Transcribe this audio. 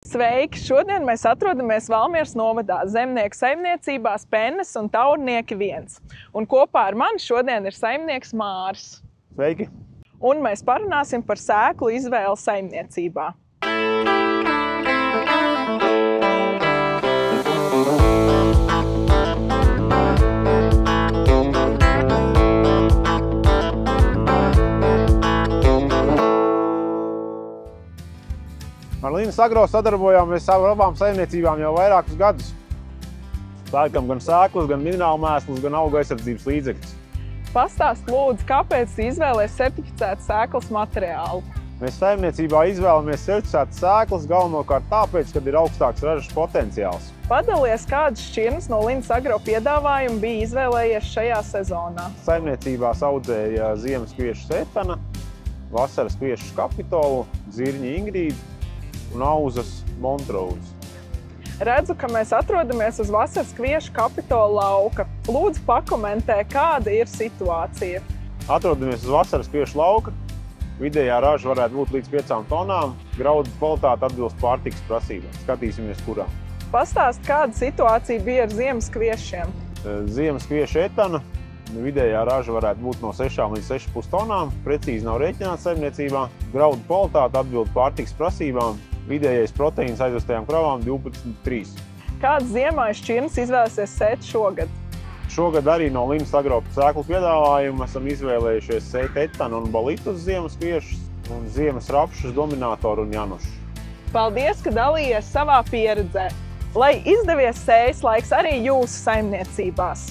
Sveiki! Šodien mēs atrodamies Valmieras novadā zemnieku saimniecībās Pennes un Taurnieki 1. Un kopā ar mani šodien ir saimnieks Māris. Sveiki! Un mēs parunāsim par sēklu izvēli saimniecībā. Ar Linas Agro sadarbojāmies ar abām saimniecībām jau vairākus gadus. Pērkam gan sēklas, gan minerālu mēslus, gan auga aizsardzības līdzekļus. Pastāst lūdzu, kāpēc izvēlēs certificētu sēklas materiālu? Mēs saimniecībā izvēlamies certificētas sēklas galvenokārt tāpēc, kad ir augstāks ražas potenciāls. Padalies, kādas šķirnes no Linas Agro piedāvājumu bija izvēlējies šajā sezonā? Saimniecībās audzēja ziemas kviešu Etana, vasaras kviešu Kapitolu, dzirņa Ingrīda un auzas Montrose. Redzu, ka mēs atrodamies uz vasaras kviešu Kapitola lauka. Lūdzu, pakomentē, kāda ir situācija. Atrodamies uz vasaras kviešu lauka. Vidējā raža varētu būt līdz 5 tonām. Graudu kvalitāte atbilst pārtikas prasībām. Skatīsimies, kurā. Pastāst, kāda situācija bija ar ziemas kviešiem? Ziemas kviešu Etana. Vidējā raža varētu būt no 6 līdz 6,5 tonām. Precīzi nav rēķināts saimniecībā. Graudu kvalitāte atbilst pārtikas prasībām. Vidējais proteīns aizvestajām kravām 12,3. Kādas ziemājas šķirnes izvēlēsies sēt šogad? Šogad arī no Linas Agro sēklu piedāvājuma esam izvēlējušies sēt Etanu un Balitus ziemas kviešus un ziemas rapšus, Dominatoru un Janušu. Paldies, ka dalījies savā pieredzē! Lai izdevies sējas laiks arī jūsu saimniecībās!